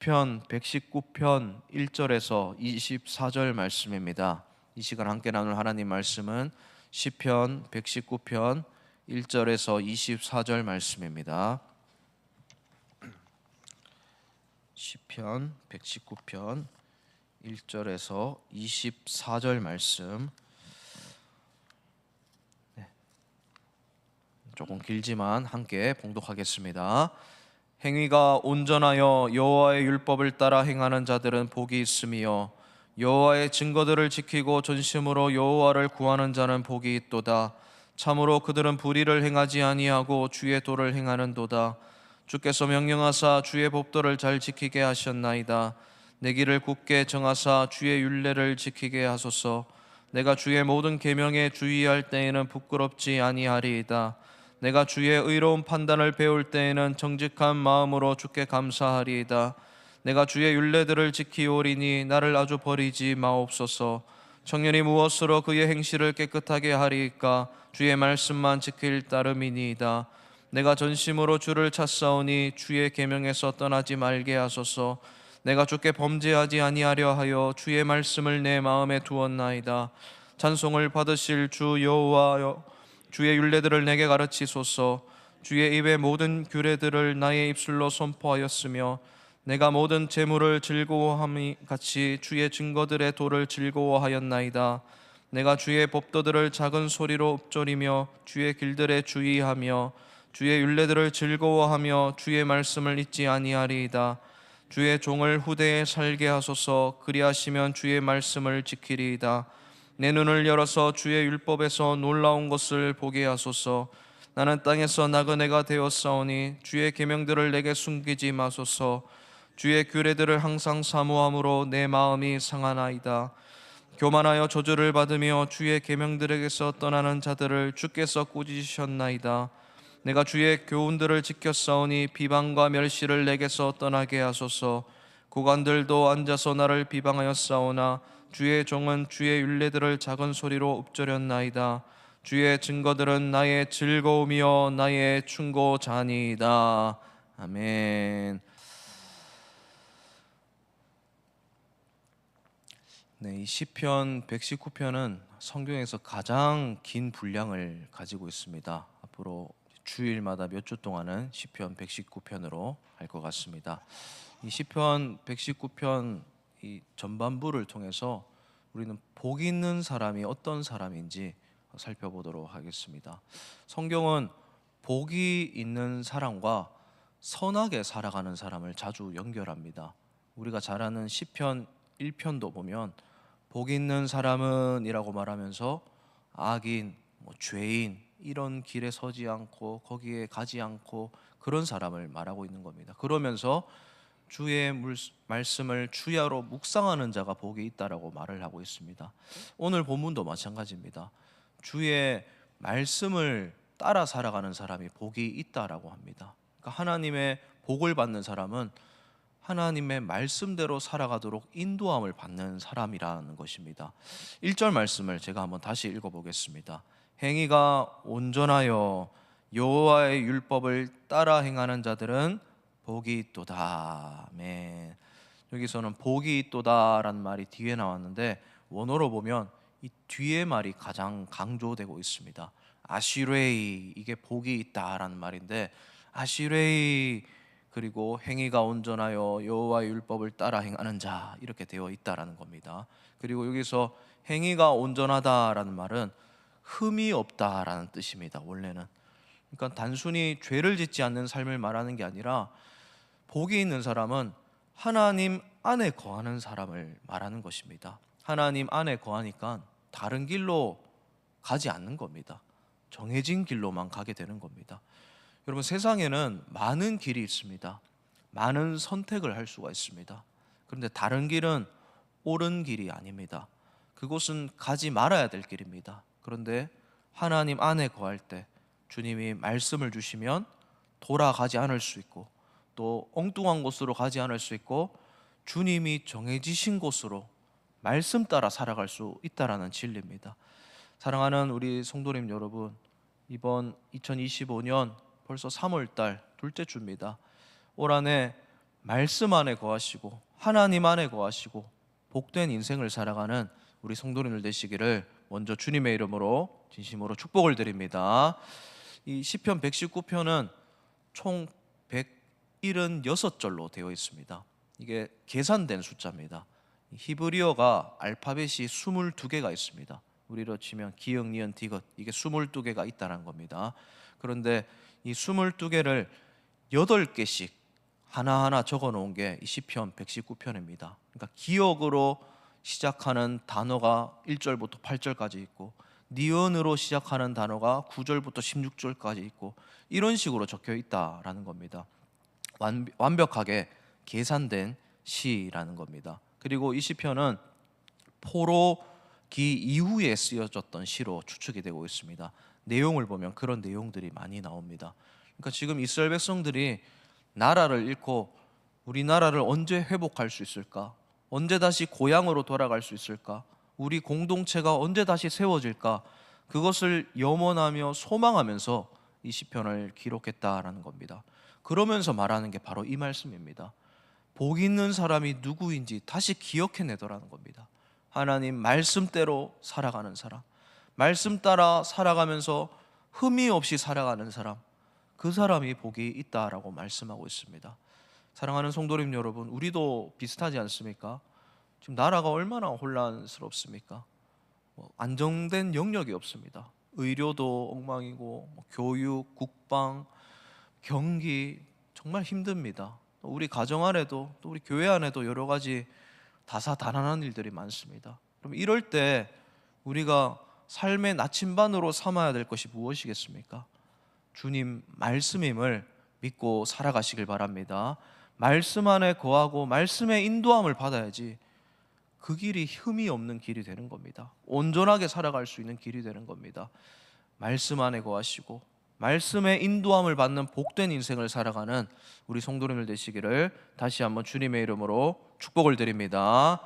편 119편 1절에서 24절 말씀입니다. 이 시간 함께 나눌 하나님 말씀은 시편 119편 1절에서 24절 말씀입니다. 시편 119편 1절에서 24절 말씀. 조금 길지만 함께 봉독하겠습니다. 행위가 온전하여 여호와의 율법을 따라 행하는 자들은 복이 있으며 여호와의 증거들을 지키고 전심으로 여호와를 구하는 자는 복이 있도다. 참으로 그들은 불의를 행하지 아니하고 주의 도를 행하는도다. 주께서 명령하사 주의 법도를 잘 지키게 하셨나이다. 내 길을 굳게 정하사 주의 율례를 지키게 하소서. 내가 주의 모든 계명에 주의할 때에는 부끄럽지 아니하리이다. 내가 주의 의로운 판단을 배울 때에는 정직한 마음으로 주께 감사하리이다. 내가 주의 율례들을 지키오리니 나를 아주 버리지 마옵소서. 청년이 무엇으로 그의 행실을 깨끗하게 하리이까? 주의 말씀만 지킬 따름이니이다. 내가 전심으로 주를 찾사오니 주의 계명에서 떠나지 말게 하소서. 내가 주께 범죄하지 아니하려 하여 주의 말씀을 내 마음에 두었나이다. 찬송을 받으실 주 여호와여, 주의 율례들을 내게 가르치소서. 주의 입의 모든 규례들을 나의 입술로 선포하였으며 내가 모든 재물을 즐거워함이 같이 주의 증거들의 도를 즐거워하였나이다. 내가 주의 법도들을 작은 소리로 읊조리며 주의 길들에 주의하며 주의 율례들을 즐거워하며 주의 말씀을 잊지 아니하리이다. 주의 종을 후대에 살게 하소서. 그리하시면 주의 말씀을 지키리이다. 내 눈을 열어서 주의 율법에서 놀라운 것을 보게 하소서. 나는 땅에서 나그네가 되었사오니 주의 계명들을 내게 숨기지 마소서. 주의 규례들을 항상 사모함으로 내 마음이 상하나이다. 교만하여 저주를 받으며 주의 계명들에게서 떠나는 자들을 주께서 꾸짖으셨나이다. 내가 주의 교훈들을 지켰사오니 비방과 멸시를 내게서 떠나게 하소서. 고관들도 앉아서 나를 비방하였사오나 주의 종은 주의 율례들을 작은 소리로 읊조렸나이다. 주의 증거들은 나의 즐거움이요 나의 충고자니이다. 아멘. 이 시편 119편은 성경에서 가장 긴 분량을 가지고 있습니다. 앞으로 주일마다 몇 주 동안은 시편 119편으로 할 것 같습니다. 이 시편 119편 이 전반부를 통해서 우리는 복 있는 사람이 어떤 사람인지 살펴보도록 하겠습니다. 성경은 복이 있는 사람과 선하게 살아가는 사람을 자주 연결합니다. 우리가 잘 아는 시편 1편도 보면 복 있는 사람은 이라고 말하면서 악인, 죄인 이런 길에 서지 않고 거기에 가지 않고 그런 사람을 말하고 있는 겁니다. 그러면서 주의 말씀을 주야로 묵상하는 자가 복이 있다라고 말을 하고 있습니다. 오늘 본문도 마찬가지입니다. 주의 말씀을 따라 살아가는 사람이 복이 있다라고 합니다. 그러니까 하나님의 복을 받는 사람은 하나님의 말씀대로 살아가도록 인도함을 받는 사람이라는 것입니다. 1절 말씀을 제가 한번 다시 읽어보겠습니다. 행위가 온전하여 여호와의 율법을 따라 행하는 자들은 복이 있도다. 아멘. 여기서는 복이 있도다라는 말이 뒤에 나왔는데 원어로 보면 이 뒤에 말이 가장 강조되고 있습니다. 아시레이, 이게 복이 있다라는 말인데 아시레이 그리고 행위가 온전하여 여호와의 율법을 따라 행하는 자 이렇게 되어 있다라는 겁니다. 그리고 여기서 행위가 온전하다라는 말은 흠이 없다라는 뜻입니다. 원래는 그러니까 단순히 죄를 짓지 않는 삶을 말하는 게 아니라 복이 있는 사람은 하나님 안에 거하는 사람을 말하는 것입니다. 하나님 안에 거하니까 다른 길로 가지 않는 겁니다. 정해진 길로만 가게 되는 겁니다. 여러분, 세상에는 많은 길이 있습니다. 많은 선택을 할 수가 있습니다. 그런데 다른 길은 옳은 길이 아닙니다. 그곳은 가지 말아야 될 길입니다. 그런데 하나님 안에 거할 때 주님이 말씀을 주시면 돌아가지 않을 수 있고 또 엉뚱한 곳으로 가지 않을 수 있고 주님이 정해지신 곳으로 말씀 따라 살아갈 수 있다라는 진리입니다. 사랑하는 우리 성도님 여러분, 이번 2025년 벌써 3월달 둘째 주입니다. 올 한해 말씀 안에 거하시고 하나님 안에 거하시고 복된 인생을 살아가는 우리 성도님들 되시기를 먼저 주님의 이름으로 진심으로 축복을 드립니다. 이 시편 119편은 총 176절로 되어 있습니다. 이게 계산된 숫자입니다. 히브리어가 알파벳이 22개가 있습니다. 우리로 치면 기역, 니은, 디귿, 이게 22개가 있다는 겁니다. 그런데 이 22개를 8개씩 하나하나 적어 놓은 게 이 시편 119편입니다. 그러니까 기역으로 시작하는 단어가 1절부터 8절까지 있고, 니은으로 시작하는 단어가 9절부터 16절까지 있고, 이런 식으로 적혀 있다라는 겁니다. 완벽하게 계산된 시라는 겁니다. 그리고 이 시편은 포로기 이후에 쓰여졌던 시로 추측이 되고 있습니다. 내용을 보면 그런 내용들이 많이 나옵니다. 그러니까 지금 이스라엘 백성들이 나라를 잃고 우리나라를 언제 회복할 수 있을까? 언제 다시 고향으로 돌아갈 수 있을까? 우리 공동체가 언제 다시 세워질까? 그것을 염원하며 소망하면서 이 시편을 기록했다라는 겁니다. 그러면서 말하는 게 바로 이 말씀입니다. 복 있는 사람이 누구인지 다시 기억해내더라는 겁니다. 하나님 말씀대로 살아가는 사람, 말씀 따라 살아가면서 흠이 없이 살아가는 사람, 그 사람이 복이 있다라고 말씀하고 있습니다. 사랑하는 성도님 여러분, 우리도 비슷하지 않습니까? 지금 나라가 얼마나 혼란스럽습니까? 안정된 영역이 없습니다. 의료도 엉망이고 교육, 국방, 경기 정말 힘듭니다. 우리 가정 안에도 또 우리 교회 안에도 여러 가지 다사다난한 일들이 많습니다. 그럼 이럴 때 우리가 삶의 나침반으로 삼아야 될 것이 무엇이겠습니까? 주님 말씀임을 믿고 살아가시길 바랍니다. 말씀 안에 거하고 말씀의 인도함을 받아야지 그 길이 흠이 없는 길이 되는 겁니다. 온전하게 살아갈 수 있는 길이 되는 겁니다. 말씀 안에 거하시고 말씀의 인도함을 받는 복된 인생을 살아가는 우리 성도님들 되시기를 다시 한번 주님의 이름으로 축복을 드립니다.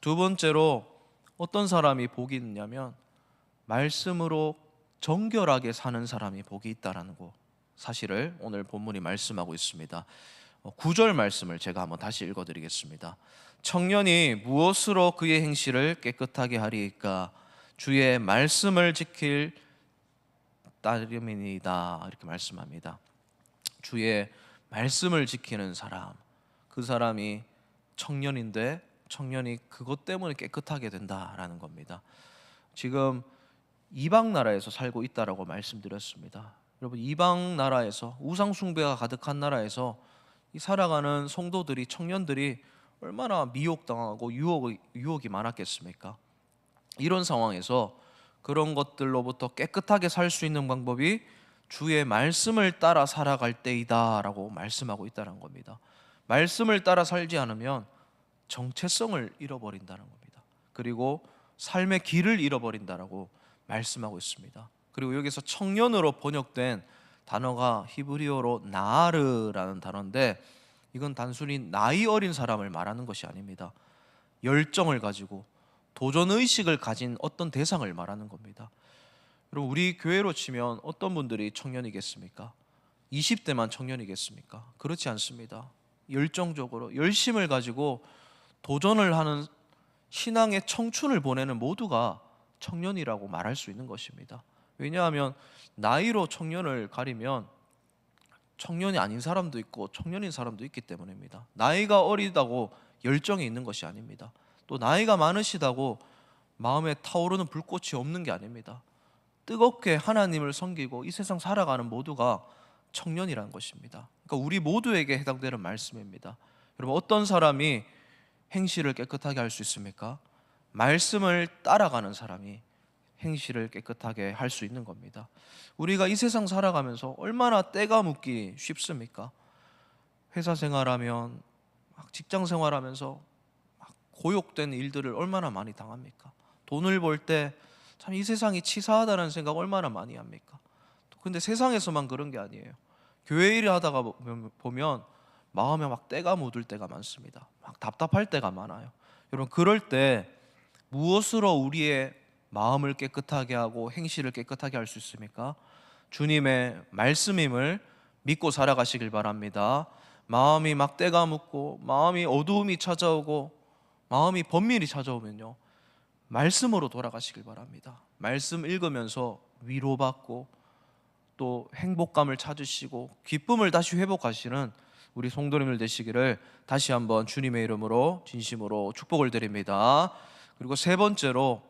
두 번째로 어떤 사람이 복이 있냐면 말씀으로 정결하게 사는 사람이 복이 있다라는 거 사실을 오늘 본문이 말씀하고 있습니다. 9절 말씀을 제가 한번 다시 읽어드리겠습니다. 청년이 무엇으로 그의 행실을 깨끗하게 하리이까? 주의 말씀을 지킬 따름이니이다. 이렇게 말씀합니다. 주의 말씀을 지키는 사람, 그 사람이 청년인데 청년이 그것 때문에 깨끗하게 된다라는 겁니다. 지금 이방 나라에서 살고 있다라고 말씀드렸습니다. 여러분, 이방 나라에서 우상 숭배가 가득한 나라에서 이 살아가는 성도들이, 청년들이 얼마나 미혹당하고 유혹이 많았겠습니까? 이런 상황에서 그런 것들로부터 깨끗하게 살 수 있는 방법이 주의 말씀을 따라 살아갈 때이다 라고 말씀하고 있다는 겁니다. 말씀을 따라 살지 않으면 정체성을 잃어버린다는 겁니다. 그리고 삶의 길을 잃어버린다라고 말씀하고 있습니다. 그리고 여기서 청년으로 번역된 단어가 히브리어로 나아르라는 단어인데, 이건 단순히 나이 어린 사람을 말하는 것이 아닙니다. 열정을 가지고 도전의식을 가진 어떤 대상을 말하는 겁니다. 여러분, 우리 교회로 치면 어떤 분들이 청년이겠습니까? 20대만 청년이겠습니까? 그렇지 않습니다. 열정적으로 열심을 가지고 도전을 하는 신앙의 청춘을 보내는 모두가 청년이라고 말할 수 있는 것입니다. 왜냐하면 나이로 청년을 가리면 청년이 아닌 사람도 있고 청년인 사람도 있기 때문입니다. 나이가 어리다고 열정이 있는 것이 아닙니다. 또 나이가 많으시다고 마음에 타오르는 불꽃이 없는 게 아닙니다. 뜨겁게 하나님을 섬기고 이 세상 살아가는 모두가 청년이라는 것입니다. 그러니까 우리 모두에게 해당되는 말씀입니다. 여러분, 어떤 사람이 행실을 깨끗하게 할 수 있습니까? 말씀을 따라가는 사람이 행실을 깨끗하게 할 수 있는 겁니다. 우리가 이 세상 살아가면서 얼마나 때가 묻기 쉽습니까? 회사 생활하면, 직장 생활하면서 고욕된 일들을 얼마나 많이 당합니까? 돈을 벌 때 참 이 세상이 치사하다는 생각 얼마나 많이 합니까? 근데 세상에서만 그런 게 아니에요. 교회 일을 하다가 보면 마음에 막 때가 묻을 때가 많습니다. 막 답답할 때가 많아요. 여러분, 그럴 때 무엇으로 우리의 마음을 깨끗하게 하고 행실을 깨끗하게 할 수 있습니까? 주님의 말씀임을 믿고 살아가시길 바랍니다. 마음이 막 때가 묻고 마음이 어두움이 찾아오고 마음이 번민이 찾아오면요, 말씀으로 돌아가시길 바랍니다. 말씀 읽으면서 위로받고 또 행복감을 찾으시고 기쁨을 다시 회복하시는 우리 성도님들 되시기를 다시 한번 주님의 이름으로 진심으로 축복을 드립니다. 그리고 세 번째로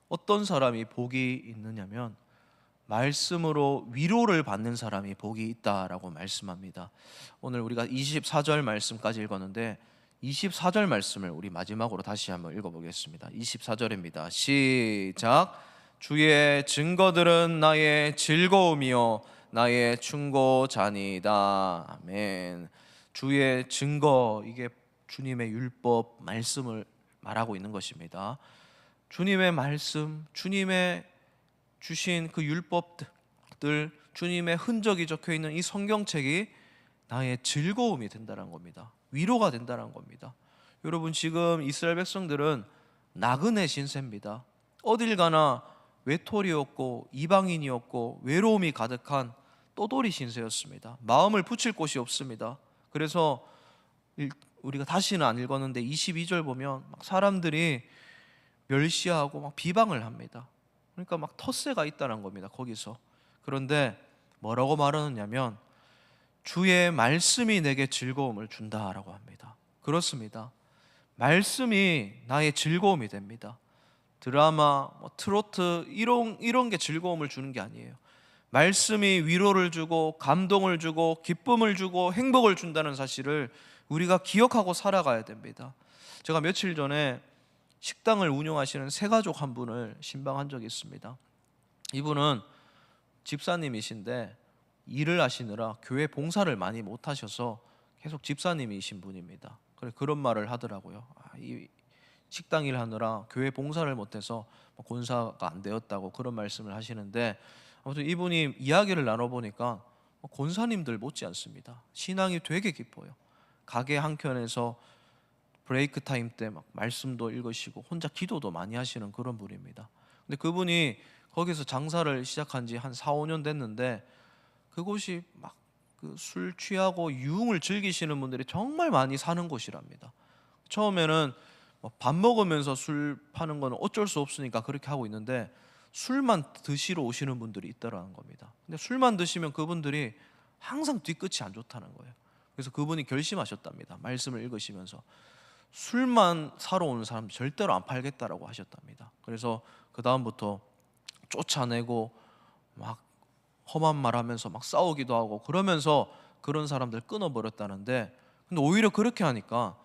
어떤 사람이 복이 있느냐면 말씀으로 위로를 받는 사람이 복이 있다라고 말씀합니다. 오늘 우리가 24절 말씀까지 읽었는데 24절 말씀을 우리 마지막으로 다시 한번 읽어보겠습니다. 24절입니다. 시작. 주의 증거들은 나의 즐거움이요 나의 충고자니이다. 아멘. 주의 증거, 이게 주님의 율법 말씀을 말하고 있는 것입니다. 주님의 말씀, 주님의 주신 그 율법들, 주님의 흔적이 적혀 있는 이 성경책이 나의 즐거움이 된다는 겁니다. 위로가 된다는 겁니다. 여러분, 지금 이스라엘 백성들은 나그네 신세입니다. 어딜 가나 외톨이였고 이방인이었고 외로움이 가득한 떠돌이 신세였습니다. 마음을 붙일 곳이 없습니다. 그래서 우리가 다시는 안 읽었는데 22절 보면 막 사람들이 멸시하고 막 비방을 합니다. 그러니까 막 텃세가 있다는 겁니다, 거기서. 그런데 뭐라고 말하느냐면 주의 말씀이 내게 즐거움을 준다라고 합니다. 그렇습니다. 말씀이 나의 즐거움이 됩니다. 드라마, 트로트 이런 게 즐거움을 주는 게 아니에요. 말씀이 위로를 주고 감동을 주고 기쁨을 주고 행복을 준다는 사실을 우리가 기억하고 살아가야 됩니다. 제가 며칠 전에 식당을 운영하시는 새가족 한 분을 신방한 적이 있습니다. 이분은 집사님이신데 일을 하시느라 교회 봉사를 많이 못 하셔서 계속 집사님이신 분입니다. 그런 말을 하더라고요. 이 식당 일 하느라 교회 봉사를 못해서 권사가 안 되었다고 그런 말씀을 하시는데, 아무튼 이분이 이야기를 나눠보니까 권사님들 못지 않습니다. 신앙이 되게 깊어요. 가게 한켠에서 브레이크 타임 때 막 말씀도 읽으시고 혼자 기도도 많이 하시는 그런 분입니다. 근데 그분이 거기서 장사를 시작한 지 한 4, 5년 됐는데 그곳이 막 그 술 취하고 유흥을 즐기시는 분들이 정말 많이 사는 곳이랍니다. 처음에는 밥 먹으면서 술 파는 건 어쩔 수 없으니까 그렇게 하고 있는데 술만 드시러 오시는 분들이 있다라는 겁니다. 근데 술만 드시면 그분들이 항상 뒤끝이 안 좋다는 거예요. 그래서 그분이 결심하셨답니다. 말씀을 읽으시면서 술만 사러 오는 사람 절대로 안 팔겠다라고 하셨답니다. 그래서 그 다음부터 쫓아내고 막 험한 말하면서 막 싸우기도 하고 그러면서 그런 사람들 끊어버렸다는데, 근데 오히려 그렇게 하니까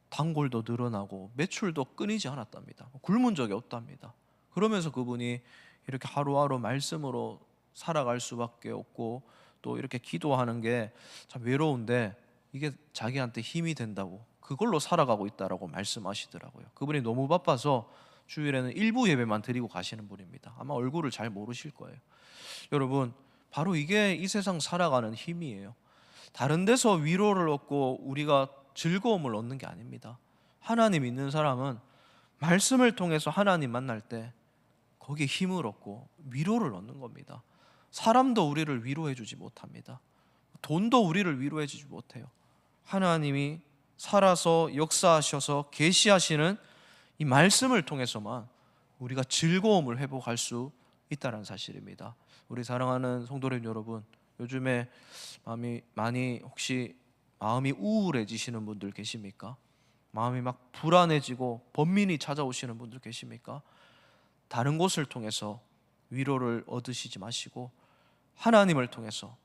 단골도 늘어나고 매출도 끊이지 않았답니다. 굶은 적이 없답니다. 그러면서 그분이 이렇게 하루하루 말씀으로 살아갈 수밖에 없고 또 이렇게 기도하는 게 참 외로운데 이게 자기한테 힘이 된다고 그걸로 살아가고 있다라고 말씀하시더라고요. 그분이 너무 바빠서 주일에는 일부 예배만 드리고 가시는 분입니다. 아마 얼굴을 잘 모르실 거예요. 여러분, 바로 이게 이 세상 살아가는 힘이에요. 다른 데서 위로를 얻고 우리가 즐거움을 얻는 게 아닙니다. 하나님 있는 사람은 말씀을 통해서 하나님 만날 때 거기에 힘을 얻고 위로를 얻는 겁니다. 사람도 우리를 위로해 주지 못합니다. 돈도 우리를 위로해 주지 못해요. 하나님이 살아서 역사하셔서 계시하시는 이 말씀을 통해서만 우리가 즐거움을 회복할 수 있다는 사실입니다. 우리 사랑하는 성도님 여러분, 요즘에 혹시 마음이 우울해지시는 분들 계십니까? 마음이 막 불안해지고 번민이 찾아오시는 분들 계십니까? 다른 곳을 통해서 위로를 얻으시지 마시고 하나님을 통해서,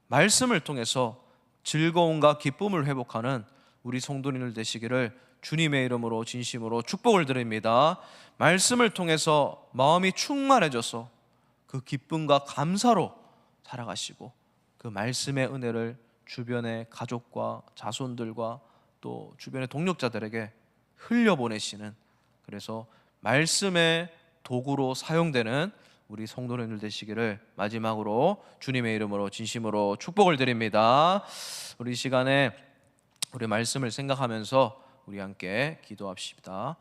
말씀을 통해서 즐거움과 기쁨을 회복하는 우리 성도님들 되시기를 주님의 이름으로 진심으로 축복을 드립니다. 말씀을 통해서 마음이 충만해져서 그 기쁨과 감사로 살아가시고 그 말씀의 은혜를 주변의 가족과 자손들과 또 주변의 동력자들에게 흘려보내시는, 그래서 말씀의 도구로 사용되는 우리 성도님들 되시기를 마지막으로 주님의 이름으로 진심으로 축복을 드립니다. 우리 시간에 우리 말씀을 생각하면서 우리 함께 기도합시다.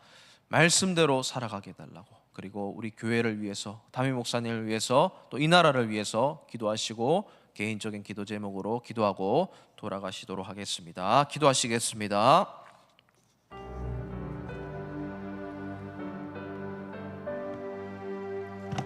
말씀대로 살아가게 해달라고, 그리고 우리 교회를 위해서, 담임 목사님을 위해서, 또 이 나라를 위해서 기도하시고 개인적인 기도 제목으로 기도하고 돌아가시도록 하겠습니다. 기도하시겠습니다.